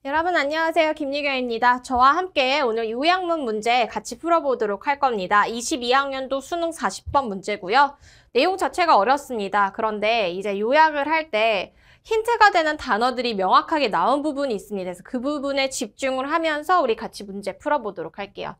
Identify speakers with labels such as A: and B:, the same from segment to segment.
A: 여러분 안녕하세요. 김유경입니다. 저와 함께 오늘 요약문 문제 같이 풀어보도록 할 겁니다. 22학년도 수능 40번 문제고요. 내용 자체가 어렵습니다. 그런데 이제 요약을 할 때 힌트가 되는 단어들이 명확하게 나온 부분이 있습니다. 그래서 그 부분에 집중을 하면서 우리 같이 문제 풀어보도록 할게요.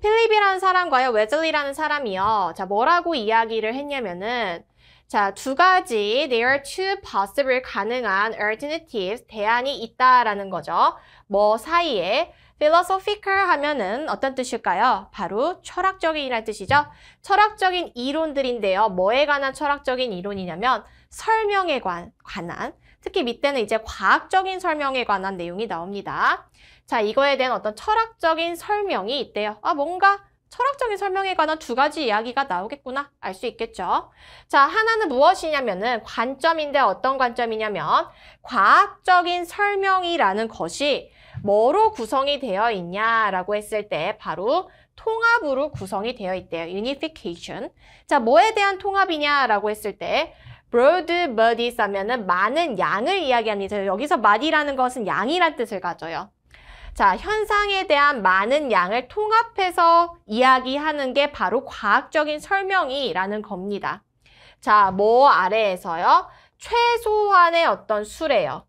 A: 필립이라는 사람과요, 웨즐리라는 사람이요. 자, 뭐라고 이야기를 했냐면은 자, 두 가지 there are two possible 가능한 alternatives 대안이 있다라는 거죠. 뭐 사이에 philosophical 하면은 어떤 뜻일까요? 바로 철학적인이라는 뜻이죠. 철학적인 이론들인데요. 뭐에 관한 철학적인 이론이냐면 설명에 관한 특히 밑에는 이제 과학적인 설명에 관한 내용이 나옵니다. 자, 이거에 대한 어떤 철학적인 설명이 있대요. 뭔가 철학적인 설명에 관한 두 가지 이야기가 나오겠구나 알 수 있겠죠. 자, 하나는 무엇이냐면은 관점인데 어떤 관점이냐면 과학적인 설명이라는 것이 뭐로 구성이 되어 있냐라고 했을 때 바로 통합으로 구성이 되어 있대요. unification. 자, 뭐에 대한 통합이냐라고 했을 때 broad bodies 하면은 많은 양을 이야기합니다. 여기서 body라는 것은 양이란 뜻을 가져요. 자, 현상에 대한 많은 양을 통합해서 이야기하는 게 바로 과학적인 설명이라는 겁니다. 자, 뭐 아래에서요? 최소한의 어떤 수래요.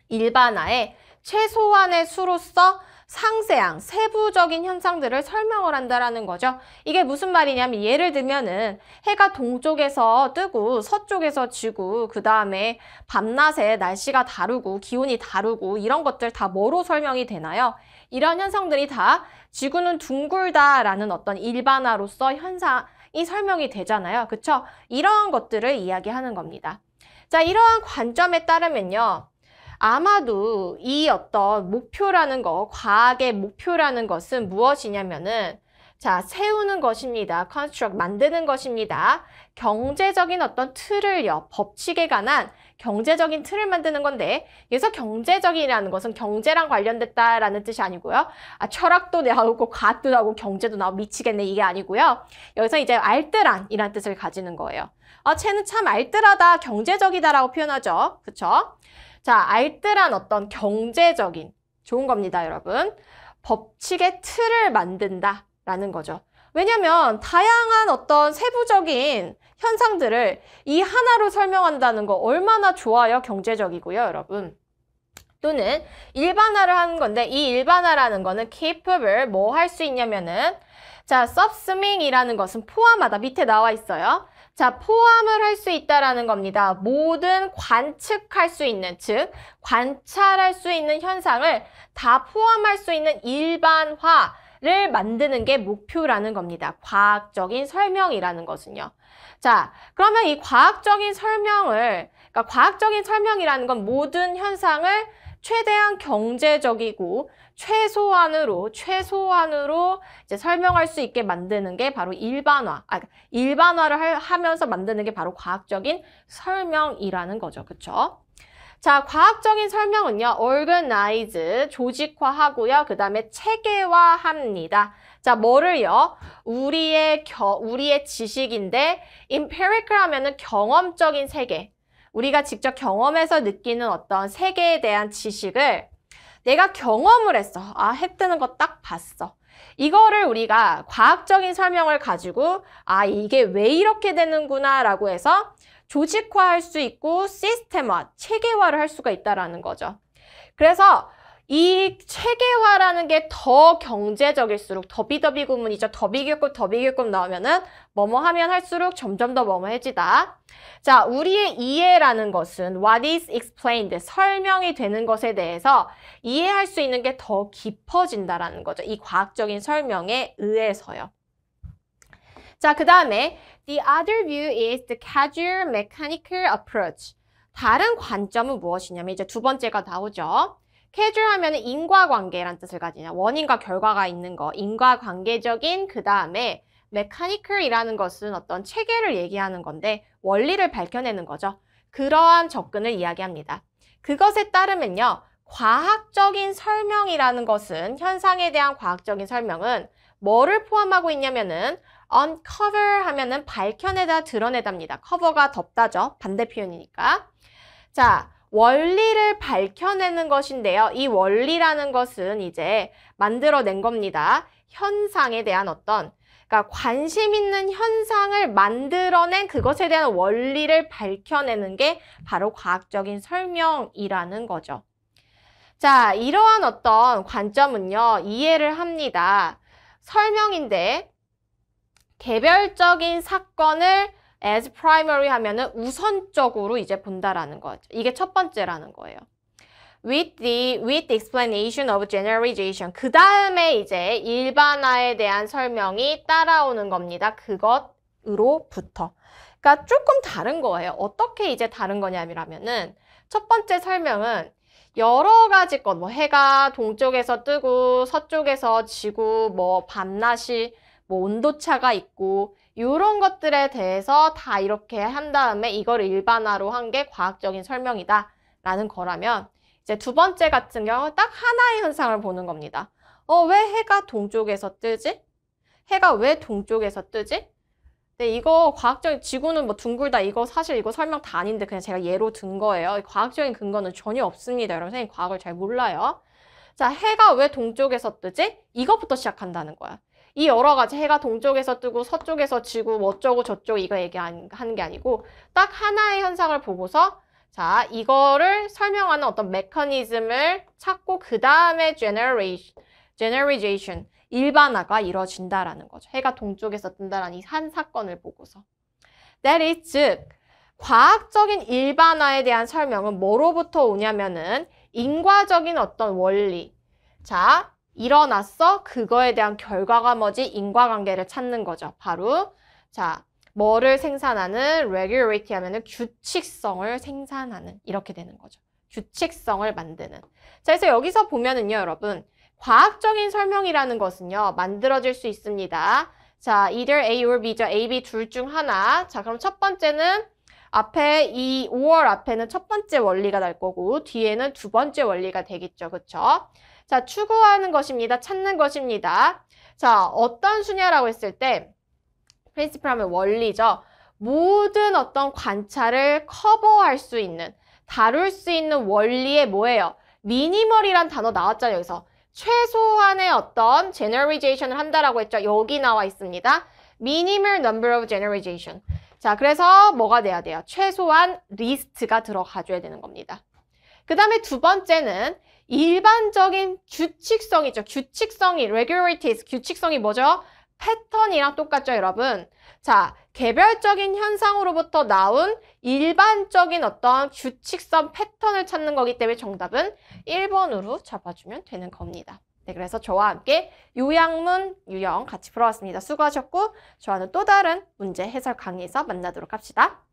A: 일반화의 최소한의 수로서 상세한 세부적인 현상들을 설명을 한다라는 거죠. 이게 무슨 말이냐면 예를 들면은 해가 동쪽에서 뜨고 서쪽에서 지고 그 다음에 밤낮에 날씨가 다르고 기온이 다르고 이런 것들 다 뭐로 설명이 되나요? 이런 현상들이 다 지구는 둥글다라는 어떤 일반화로서 현상이 설명이 되잖아요. 그쵸? 이러한 것들을 이야기하는 겁니다. 자, 이러한 관점에 따르면요. 아마도 이 어떤 목표라는 거, 과학의 목표라는 것은 무엇이냐면은 자, 세우는 것입니다. construct, 만드는 것입니다. 경제적인 어떤 틀을요, 법칙에 관한 경제적인 틀을 만드는 건데 여기서 경제적이라는 것은 경제랑 관련됐다라는 뜻이 아니고요. 철학도 나오고 과학도 나오고 경제도 나오고 미치겠네 이게 아니고요. 여기서 이제 알뜰한이라는 뜻을 가지는 거예요. 쟤는 참 알뜰하다, 경제적이다라고 표현하죠. 그쵸? 자, 알뜰한 어떤 경제적인 좋은 겁니다, 여러분. 법칙의 틀을 만든다라는 거죠. 왜냐면 다양한 어떤 세부적인 현상들을 이 하나로 설명한다는 거 얼마나 좋아요, 경제적이고요, 여러분. 또는 일반화를 하는 건데 이 일반화라는 거는 capable 뭐 할 수 있냐면은 자, subsuming이라는 것은 포함하다 밑에 나와 있어요. 자, 포함을 할 수 있다라는 겁니다. 모든 관측할 수 있는, 즉 관찰할 수 있는 현상을 다 포함할 수 있는 일반화를 만드는 게 목표라는 겁니다. 과학적인 설명이라는 것은요. 자, 그러면 이 과학적인 설명을, 그러니까 과학적인 설명이라는 건 모든 현상을 최대한 경제적이고 최소한으로 이제 설명할 수 있게 만드는 게 바로 일반화를 하면서 만드는 게 바로 과학적인 설명이라는 거죠. 그쵸? 자, 과학적인 설명은요, organize, 조직화하고요, 그 다음에 체계화합니다. 자, 뭐를요? 우리의 지식인데, empirical 하면은 경험적인 세계. 우리가 직접 경험해서 느끼는 어떤 세계에 대한 지식을 내가 경험을 했어. 해 뜨는 거 딱 봤어. 이거를 우리가 과학적인 설명을 가지고 이게 왜 이렇게 되는구나 라고 해서 조직화할 수 있고 시스템화, 체계화를 할 수가 있다라는 거죠. 그래서 이 체계화라는 게 더 경제적일수록 더비더비 구문이죠. 더비교급 나오면은 뭐뭐 하면 할수록 점점 더 뭐뭐해지다. 자, 우리의 이해라는 것은 what is explained, 설명이 되는 것에 대해서 이해할 수 있는 게 더 깊어진다라는 거죠. 이 과학적인 설명에 의해서요. 자, 그 다음에 the other view is the causal mechanical approach. 다른 관점은 무엇이냐면 이제 두 번째가 나오죠. causal 하면은 인과관계란 뜻을 가지냐. 원인과 결과가 있는 거. 인과관계적인 그 다음에 mechanical이라는 것은 어떤 체계를 얘기하는 건데 원리를 밝혀내는 거죠. 그러한 접근을 이야기합니다. 그것에 따르면요. 과학적인 설명이라는 것은 현상에 대한 과학적인 설명은 뭐를 포함하고 있냐면은 uncover 하면은 밝혀내다, 드러내다입니다. cover가 덮다죠. 반대 표현이니까. 자, 원리를 밝혀내는 것인데요. 이 원리라는 것은 이제 만들어낸 겁니다. 현상에 대한 그러니까 관심 있는 현상을 만들어낸 그것에 대한 원리를 밝혀내는 게 바로 과학적인 설명이라는 거죠. 자, 이러한 관점은요, 이해를 합니다. 설명인데, 개별적인 사건을 as primary 하면은 우선적으로 이제 본다라는 거죠. 이게 첫 번째라는 거예요. With the explanation of generalization. 그 다음에 이제 일반화에 대한 설명이 따라오는 겁니다. 그것으로부터. 그러니까 조금 다른 거예요. 어떻게 이제 다른 거냐면은 첫 번째 설명은 여러 가지 것, 해가 동쪽에서 뜨고 서쪽에서 지고 밤낮이 온도차가 있고 이런 것들에 대해서 다 이렇게 한 다음에 이걸 일반화로 한 게 과학적인 설명이다 라는 거라면 이제 두 번째 같은 경우 딱 하나의 현상을 보는 겁니다. 왜 해가 동쪽에서 뜨지? 해가 왜 동쪽에서 뜨지? 근데 이거 과학적인 지구는 둥글다 이거 사실 이거 설명 다 아닌데 그냥 제가 예로 든 거예요. 과학적인 근거는 전혀 없습니다. 여러분 선생님 과학을 잘 몰라요. 자, 해가 왜 동쪽에서 뜨지? 이것부터 시작한다는 거야. 이 여러 가지 해가 동쪽에서 뜨고 서쪽에서 지고 어쩌고 저쩌고 이거 얘기하는 게 아니고 딱 하나의 현상을 보고서 자, 이거를 설명하는 어떤 메커니즘을 찾고 그 다음에 generalization, 일반화가 이루어진다라는 거죠. 해가 동쪽에서 뜬다라는 이 한 사건을 보고서. That is, 즉 과학적인 일반화에 대한 설명은 뭐로부터 오냐면은 인과적인 원리. 자, 일어났어. 그거에 대한 결과가 뭐지? 인과관계를 찾는 거죠. 바로 자, 뭐를 생산하는 regularity 하면은 규칙성을 생산하는 이렇게 되는 거죠. 규칙성을 만드는. 자, 그래서 여기서 보면은요, 여러분. 과학적인 설명이라는 것은요, 만들어질 수 있습니다. 자, either A or B죠. A, B 둘 중 하나. 자, 그럼 첫 번째는 앞에 이 5월 앞에는 첫 번째 원리가 날 거고 뒤에는 두 번째 원리가 되겠죠. 그쵸? 자, 추구하는 것입니다. 찾는 것입니다. 자, 어떤 수냐라고 했을 때 프린시플 하면 원리죠. 모든 관찰을 커버할 수 있는, 다룰 수 있는 원리의 뭐예요? 미니멀이란 단어 나왔잖아요. 여기서. 최소한의 generalization을 한다라고 했죠. 여기 나와 있습니다. minimal number of generalization. 자, 그래서 뭐가 돼야 돼요? 최소한 리스트가 들어가줘야 되는 겁니다. 그 다음에 두 번째는 일반적인 규칙성이죠. 규칙성이, regularities, 규칙성이 뭐죠? 패턴이랑 똑같죠, 여러분? 자, 개별적인 현상으로부터 나온 일반적인 규칙성 패턴을 찾는 거기 때문에 정답은 1번으로 잡아주면 되는 겁니다. 네, 그래서 저와 함께 요약문, 유형 같이 풀어봤습니다. 수고하셨고, 저와는 또 다른 문제 해설 강의에서 만나도록 합시다.